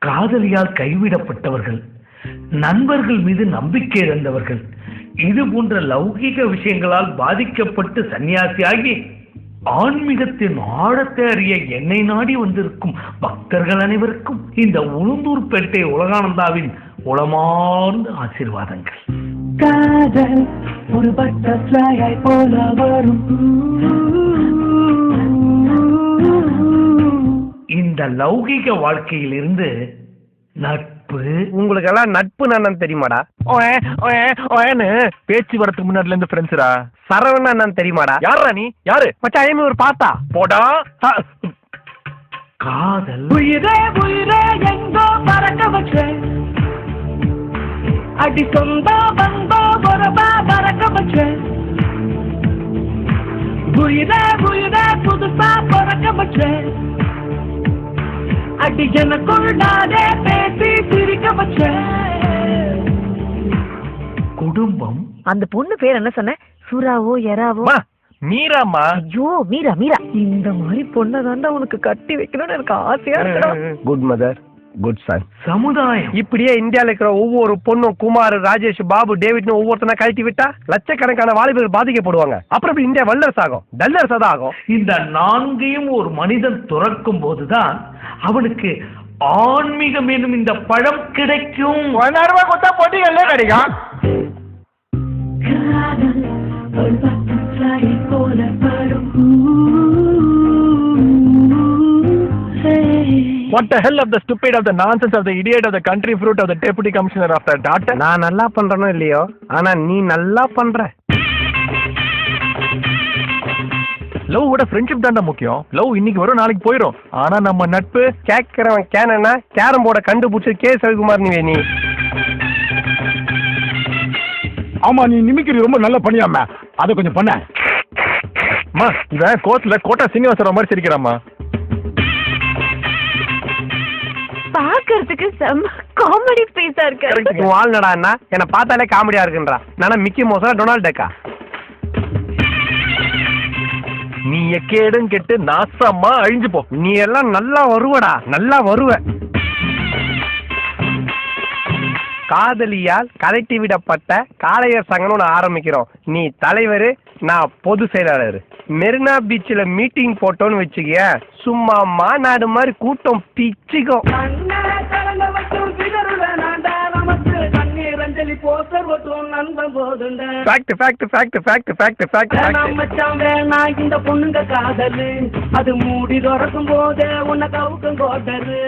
காதலியால் கைவிடப்பட்டவர்கள், நண்பர்கள் மீது நம்பிக்கை இழந்தவர்கள், இது போன்ற லௌகிக விஷயங்களால் பாதிக்கப்பட்டு சன்னியாசியாகி ஆன்மீகத்தின் ஆழத்தை அறிய என்னை நாடி வந்திருக்கும் பக்தர்கள் அனைவருக்கும் இந்த உளுந்தூர்பேட்டை உலகானந்தாவின் உளமார்ந்த ஆசீர்வாதங்கள். காதல் ஒரு பட்டர்ஃப்ளையை போல வரும். இந்த லௌகிக வாழ்க்கையில் இருந்து நட்பு. உங்களுக்கு எல்லாம் நட்பு நான் தெரியுமாடா? பேச்சு வரதுக்கு முன்னாடில இருந்து ஃப்ரெண்ட்ஸ்ரா. சரவணன் நான் தெரியுமாடா? யாரா நீ? யாரு மச்சான் ஒரு பார்த்தா போடா. காதல் உயிரே உயிரே எங்கோ பறக்க வச்சேன், அடி சொந்தா பந்தா பொறப்பா பறக்க வச்சேன். உயிரே உயிரே புதுசா பறக்க வச்சேன், அடி எனக்குள்ளாதே பேசி சிரிக்க வச்சேன். குடும்பம். அந்த பொண்ணு பேர் என்ன சொன்ன? சுறாவோ எறாவோ? மீராமா. ஐயோ மீரா மீரா. இந்த மாதிரி பொண்ணை தாண்டா உனக்கு கட்டி வைக்கணும்னு எனக்கு ஆசையா இருக்கா. Good mother good son. சமுதாயம். இப்படியே இந்தியாவில் இருக்கிற ஒவ்வொரு பொண்ணும் குமார், ராஜேஷ், பாபு, டேவிட்னு ஒவ்வொருத்தனா கழட்டி விட்டா லட்சக்கணக்கான வாலிபர்கள் பாதிக்கப்படுவாங்க. அப்புறம் இந்தியா வல்லரசு ஆகும், டல்லரசா தான் ஆகும். இந்த நான்கையும் ஒரு மனிதன் துறக்கும் போதுதான் அவனுக்கு ஆன்மீகம் என்னும் இந்த பழம் கிடைக்கும். கொத்தா போட்டிகள்ல கிடைக்கும். காதல் ஒரு பட்டர்ஃப்ளையை போல வரும். What the hell of the stupid of the nonsense of the idiot of the country fruit of the deputy commissioner of the daughter. நான் நல்லா பண்றேனோ இல்லையோ, ஆனா நீ நல்லா பண்ற. லவ் விட ஃப்ரெண்ட்ஷிப் தான்டா முக்கியம். லவ் இன்னைக்கு வரும் நாளைக்கு போயிடும். ஆனா நம்ம நட்பு. கேட்கிறவன் கேனா கேரம் போர்டை கண்டுபிடிச்சு கே சவிகுமார் நீ. ஆமா, நீ நிமிக்கிற ரொம்ப நல்லா பண்ணியாம, அதை கொஞ்சம் பண்ண. இவன் கோர்ட்ல கோட்டா சீனிவாசராவ் மாதிரி சிரிக்கிறாமா. பாக்குறதுக்கு செம்ம காமெடி பீஸா இருக்கு. வாழ்நடா என்ன பார்த்தாலே காமெடியா இருக்குன்றா. நானா மிக்கி மோசா டொனால்ட் டக்கா? நீ எக்கேடும் கெட்டு நாசமா அழிஞ்சு போ. நீ எல்லாம் நல்லா வருவடா, நல்லா வருவ. காதலியால் கலட்டி விடப்பட்ட காளையர் சங்கம்னு ஒன்று ஆரம்பிக்கிறோம். நீ தலைவர், நான் பொது செயலாளர். மெரினா பீச்சில் மீட்டிங் போட்டோன்னு வச்சுக்கிய, சும்மா மாநாடு மாதிரி கூட்டம் பிச்சுக்கும். இந்த பொண்ணுங்க காதல் அது மூடி திறக்கும் போதே உன்னை கவுக்கும் கோட்டரு.